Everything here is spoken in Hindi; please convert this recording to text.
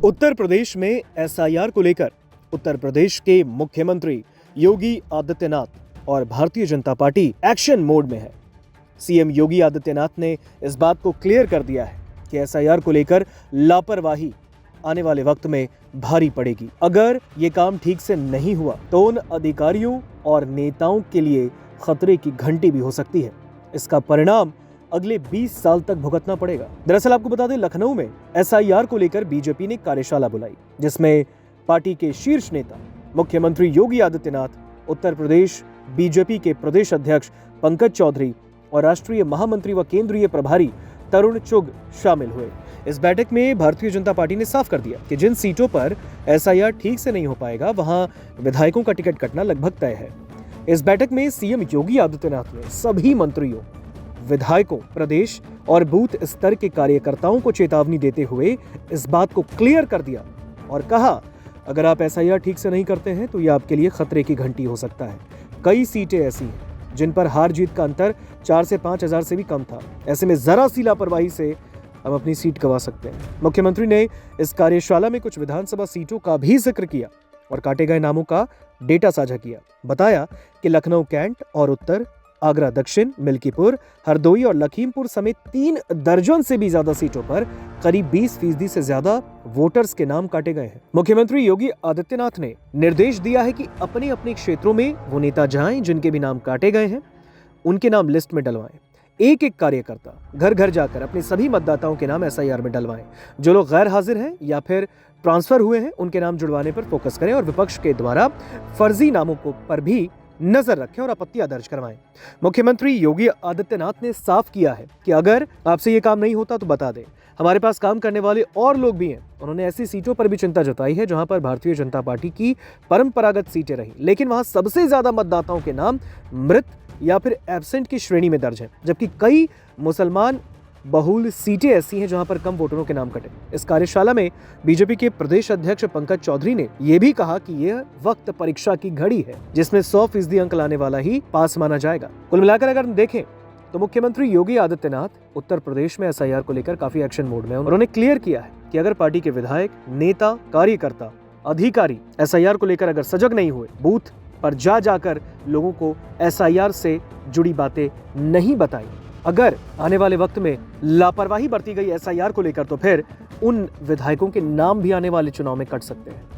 उत्तर प्रदेश में एसआईआर को लेकर उत्तर प्रदेश के मुख्यमंत्री योगी आदित्यनाथ और Bharatiya Janata party action mode में है। सीएम योगी आदित्यनाथ ने इस बात को क्लियर कर दिया है कि एसआईआर को लेकर लापरवाही आने वाले वक्त में भारी पड़ेगी। अगर ये काम ठीक से नहीं हुआ तो उन अधिकारियों और नेताओं के लिए खतरे की घंटी भी हो सकती है। इसका परिणाम अगले 20 साल तक भुगतना पड़ेगा। दरअसल आपको बता दें, लखनऊ में एसआईआर को लेकर बीजेपी ने कार्यशाला बुलाई, जिसमें पार्टी के शीर्ष नेता मुख्यमंत्री योगी आदित्यनाथ, उत्तर प्रदेश बीजेपी के प्रदेश अध्यक्ष पंकज चौधरी और राष्ट्रीय महामंत्री व केंद्रीय प्रभारी तरुण चुग शामिल हुए। इस बैठक में भारतीय जनता पार्टी ने साफ कर दिया कि जिन सीटों पर एसआईआर ठीक से नहीं हो पाएगा, वहां विधायकों का टिकट कटना लगभग तय है। इस बैठक में सीएम योगी आदित्यनाथ ने सभी मंत्रियों, विधायकों, प्रदेश और बूथ स्तर के कार्यकर्ताओं को चेतावनी देते हुए इस बात को क्लियर कर दिया और कहा, अगर आप एसआईआर ठीक से नहीं करते हैं तो ये आपके लिए खतरे की घंटी हो सकता है। कई सीटें ऐसी हैं जिन पर हार जीत का अंतर 4 से 5 हजार से भी कम था। ऐसे में जरा सी लापरवाही से हम अपनी सीट गंवा सकते हैं। मुख्यमंत्री ने इस कार्यशाला में कुछ विधानसभा सीटों का भी जिक्र किया और काटे गए नामों का डेटा साझा किया। बताया कि लखनऊ कैंट और उत्तर, आगरा दक्षिण, मिल्कीपुर, हरदोई और लखीमपुर समेत 3 दर्जन से भी ज्यादा सीटों पर करीब 20% से ज्यादा वोटर्स के नाम काटे गए हैं। मुख्यमंत्री योगी आदित्यनाथ ने निर्देश दिया है कि अपने अपने क्षेत्रों में वो नेता जाएं जिनके भी नाम काटे गए हैं, उनके नाम लिस्ट में डलवाएं। एक एक कार्यकर्ता घर घर जाकर अपने सभी मतदाताओं के नाम एसआईआर में डलवाएं। जो लोग गैर हाजिर हैं या फिर ट्रांसफर हुए हैं, उनके नाम जुड़वाने पर फोकस करें और विपक्ष के द्वारा फर्जी नामों पर भी नजर रखें और आपत्तियां दर्ज करवाएं। मुख्यमंत्री योगी आदित्यनाथ ने साफ किया है कि अगर आपसे ये काम नहीं होता तो बता दें, हमारे पास काम करने वाले और लोग भी हैं। उन्होंने ऐसी सीटों पर भी चिंता जताई है जहां पर भारतीय जनता पार्टी की परंपरागत सीटें रही, लेकिन वहां सबसे ज्यादा मतदाताओं के नाम मृत या फिर एब्सेंट की श्रेणी में दर्ज है, जबकि कई मुसलमान बहुल सीटें ऐसी हैं जहां पर कम वोटरों के नाम कटे। इस कार्यशाला में बीजेपी के प्रदेश अध्यक्ष पंकज चौधरी ने यह भी कहा कि यह वक्त परीक्षा की घड़ी है, जिसमें 100% अंक लाने वाला ही पास माना जाएगा। कुल मिलाकर अगर हम देखें तो मुख्यमंत्री योगी आदित्यनाथ उत्तर प्रदेश में एसआईआर को लेकर काफी एक्शन मोड में। उन्होंने क्लियर किया है कि अगर पार्टी के विधायक, नेता, कार्यकर्ता, अधिकारी एसआईआर को लेकर अगर सजग नहीं हुए, बूथ पर जाकर लोगों को एसआईआर से जुड़ी बातें नहीं बताई, अगर आने वाले वक्त में लापरवाही बरती गई एसआईआर को लेकर, तो फिर उन विधायकों के नाम भी आने वाले चुनाव में कट सकते हैं।